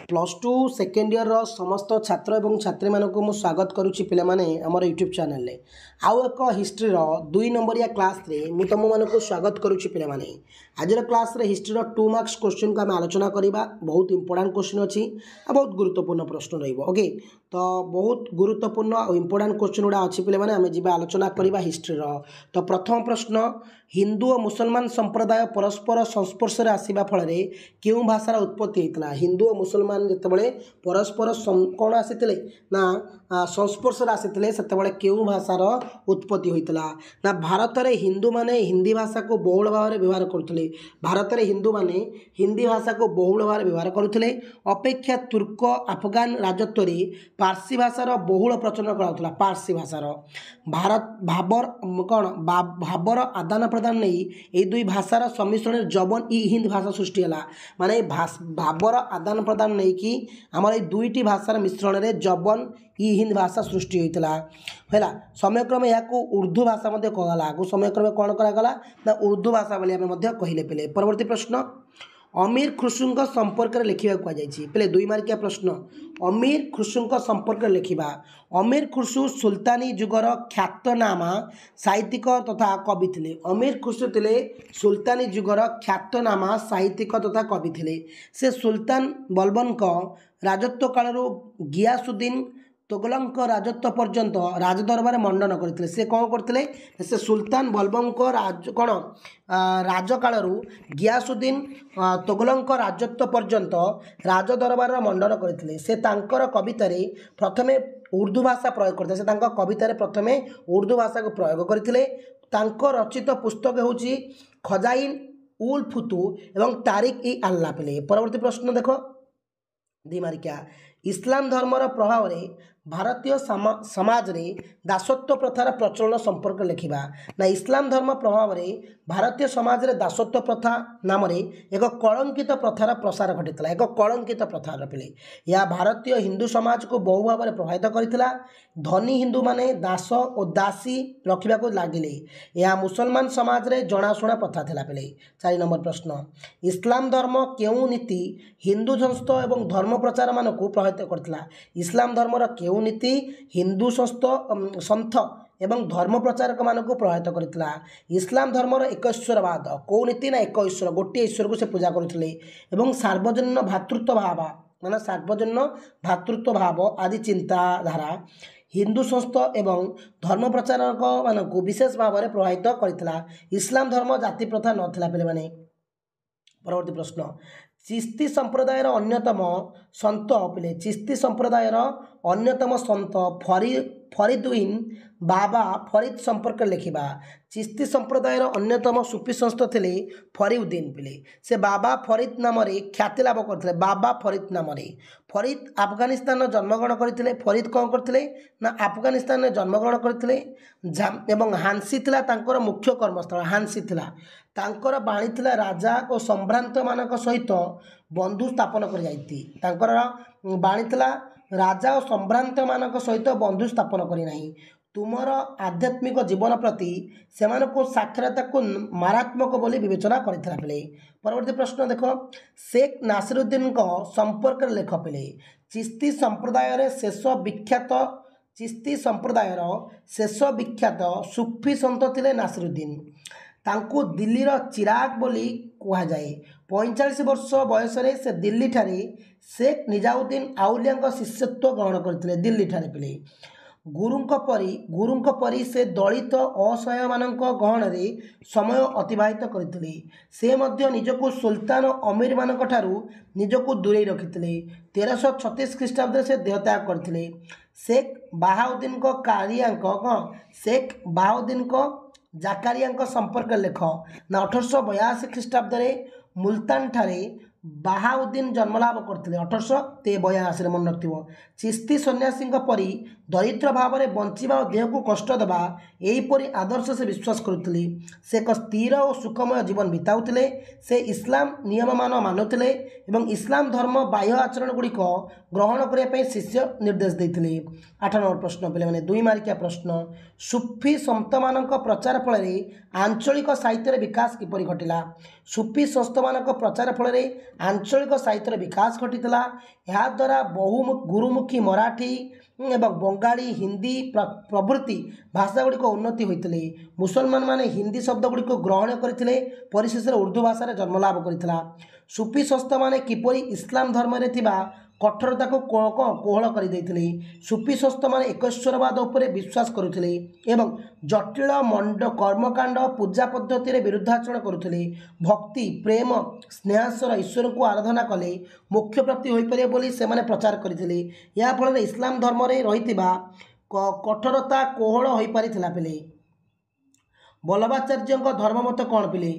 Plus two second year समस्त छात्र एवं छात्री मानक मु स्वागत करुच्ची पे आमर यूट्यूब चैनल आउ एक हिस्ट्री 2 नंबरिया क्लास रे मु तुम मानक स्वागत करुच्ची पे आज क्लास रे हिस्ट्री 2 मार्क्स क्वेश्चन को आम आलोचना करवा। बहुत इंपोर्टाट क्वेश्चन अच्छी बहुत गुरुत्वपूर्ण प्रश्न रही तो बहुत गुरुत्वपूर्ण और इंपोर्टाट क्वेश्चन गुड़ा अच्छी पे आम जा आलोचना करवा हिस्ट्री तो प्रथम प्रश्न हिंदू और मुसलमान संप्रदाय परस्पर संस्पर्श आसवा फल क्यों भाषार उत्पत्ति होता। हिंदू और मुसलमान जितेबाला परस्पर कौन आसी ना संस्पर्श आसी से क्यों भाषार उत्पत्ति होता ना भारत में हिंदू माने हिंदी भाषा को बहुल भाव में व्यवहार करते। भारत में हिंदू माने हिंदी भाषा को बहुल भाव में व्यवहार करते अपेक्षा तुर्क अफगान राजत्व पारसी भाषार बहुल प्रचलन कराला। पारसी भाषार भारत भाबर कौन भाबर आदान प्रदान नहीं ये दुई भाषार सम्मिश्रण जबन इ हिंद भाषा सृष्टि है। माने भाबर आदान प्रदान नहीं कि आमर ये दुईटी भाषार मिश्रण में जबन इ हिंद भाषा सृष्टि होता है। समयक्रमे यहाँ उर्दू भाषा कहला आगु समयक्रमे कौन करागला ना उर्दू भाषा बोली आम कहले पे। परवर्ती प्रश्न अमीर खुसरो संपर्क में लिखा कहुई पे 2 मार्किया प्रश्न अमीर खुसरो संपर्क में लिखा। अमीर खुसरो सुल्तानी जुगर ख्यातनामा साहित्यिक तथा कवि थे। अमीर खुसरो थे सुल्तानी जुगर ख्यातनामा साहित्यिक तथा कवि थे। से सुल्तान बलबन राजत्व काल गियासुद्दीन तुगलक राजत्व पर्यंत राजदरबार मंडन करते। से कौन करते से सुल्तान बलबन कौन राजकाल गियासुद्दीन तुगलक राजत्व पर्यंत राजदरबार मंडन करते। से तांकर कवितार प्रथमे उर्दू भाषा प्रयोग करते। से तांकर कवितार प्रथमे उर्दू भाषा को प्रयोग करते। तांकर रचित पुस्तक होची खजाइन उल फुतु एवं तारिक इ अल्लाह पे। परवर्ती प्रश्न देख 2 मार्किया इस्लाम धर्मर प्रभाव रे भारतीय समाज रे दासत्व प्रथार प्रचलन संपर्क लिखा ना। इस्लाम धर्म प्रभाव रे भारतीय समाज रे दासत्व प्रथा नाम रे एक कलंकित प्रथार प्रसार घटी। एक कलंकित प्रथार पे यह भारतीय हिंदू समाज को बहु भाव में प्रभावित करथिला। धनी हिंदू माने दास और दासी रखा को लगिले। यह मुसलमान समाज रे जनाशुना प्रथा थिला पे। 4 नंबर प्रश्न इस्लाम धर्म केउं नीति हिंदू संस्थ एवं धर्म प्रचार मान को प्रभावित करथिला। इस्लाम धर्मर केउं नीति हिंदू संथ एवं धर्म प्रचारक मान को प्रभावित करथिला। इस्लाम धर्मर एक ईश्वरवाद कौ नीति ना एक ईश्वर गोटे ईश्वर को से पूजा करथिले एवं सार्वजनीन भातृत्व भाव माने सार्वजनीन भातृत्व भाव आदि चिंताधारा हिंदू संस्थ एवं धर्म प्रचारक मान को विशेष भाव में प्रभावित करथिला। इस्लाम धर्म जाति प्रथा नथिला पे माने। परवर्ती प्रश्न चिश्ती संप्रदायर अन्यतम संत पे चिश्ती संप्रदायर अन्यतम संत फरीदुद्दीन बाबा फरीद संपर्क लिखा। चिश्ती संप्रदायर अन्यतम सूफी संस्थ थे फरीउद्दीन पे। से बाबा फरीद नाम ख्याति लाभ करते। बाबा फरीद नाम फरीद अफगानिस्तान जन्मग्रहण करते। फरीद कौन करते ना अफगानिस्तान में जन्मग्रहण करते एवं हांसी थिला तांकर मुख्य कर्मस्थल। हांसी थिला तांकर बाणी थिला राजा और सम्भ्रांत मानक सहित बंधु स्थापन कर जाइति। तांकर बाणी थिला राजा और सम्भ्रांत मानक सहित बंधु स्थापन करी नाही। तुमर आध्यात्मिक जीवन प्रति सेमान को साक्षरता को मारात्मक बोली विवेचना करथिला पेले। परवर्ती प्रश्न देख शेख नासिरुद्दीन को संपर्क लेख पेले। चिश्ती संप्रदायर शेष विख्यात चिश्ती संप्रदायर शेष विख्यात सूफी संत थिले नासिरुद्दीन। तांको दिल्लीर चिराग बोली कहा जाए। 45 वर्ष बयस से दिल्ली ठारे शेख निजामुद्दीन आउलिया शिष्यत्व ग्रहण करते। दिल्ली ठारे पिले गुरुंक परी से दलित असहाय मानक गहन रे समय अतिबाहित करते। से मध्य निजको सुल्तान अमीर मानक ठारू निजको दूरे रखिते। 1336 ख्रीष्टाब्द से देहत्याग करते। शेख बाहाउद्दीन कारिया शेख बाहाउद्दीन जाकारिया संपर्क लेख ना। 1882 ख्रीष्टाब्द मुल्तान ठारे बाहाउद्दीन जन्मलाभ करते। 1882 मन रखिथ। चिश्ती सन्यासी परी दरिद्र भाव में बंचा और देह को कष्ट देवा यहीपरि आदर्श से विश्वास करुले। से एक स्थिर और सुखमय जीवन बिताउले। से इस्लाम नियम मान मानुले एवं इस्लाम धर्म बाह्य आचरण गुड़िक ग्रहण करने शिष्य निर्देश देते। 8 नंबर प्रश्न पे 2 मार्किया प्रश्न सूफी संत मान प्रचार फल आंचलिक साहित्य विकास किपरि घटिला। सूफी संत मान प्रचार फल आंचलिक साहित्यर विकास घटीला। याद्वारा बहु गुरुमुखी मराठी एवं बंगाली हिंदी प्रभृति भाषागुड़िक उन्नति होते। मुसलमान माने हिंदी शब्दगुड़िक ग्रहण करते, परिशेष उर्दू भाषा जन्मलाभ करता। सूफी संस्थ माने किपरि इस्लाम धर्म रे थिबा कठोरता को कोहल कर सूफी संस्थ माने एकश्वरवाद उपर विश्वास करुले एवं जटिल मंड कर्मकांड पूजा पद्धति रे विरुद्धाचरण करुले। भक्ति प्रेम स्नेहासर ईश्वर को आराधना कले मोक्ष प्राप्ति हो पारे बोली से माने प्रचार करथिले। या फल इस्लाम धर्म रे रहितिबा कठोरता कोहल हो पारिथिला। पिले वल्लभाचार्य धर्ममत कौन पिले?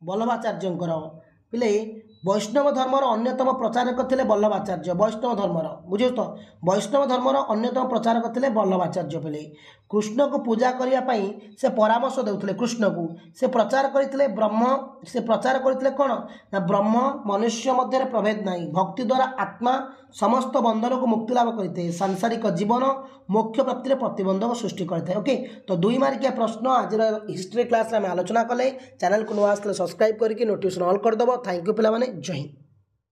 वल्लभाचार्य पिले वैष्णव धर्मर अन्यतम प्रचारक थे वल्लभाचार्य। वैष्णव धर्मर बुझे तो वैष्णव धर्मर अन्यतम प्रचारक थे वल्लभाचार्य। पिले कृष्ण को पूजा करने से परामर्श देउथिले। कृष्ण को से प्रचार करते ब्रह्म से प्रचार करते कौन ना ब्रह्म मनुष्य मध्य प्रभेद नहीं। भक्ति द्वारा आत्मा समस्त बंधन को मुक्ति लाभ करते। सांसारिक जीवन मोक्ष प्राप्ति प्रतिबंधक सृष्टि करते। ओके तो 2 मार्किया प्रश्न आज हिस्ट्री क्लास में आलोचना कले। चैनल को नुआ सब्सक्राइब करके नोटिफिकेशन ऑल करदेव। थैंक यू पिला माने। जय हिंद।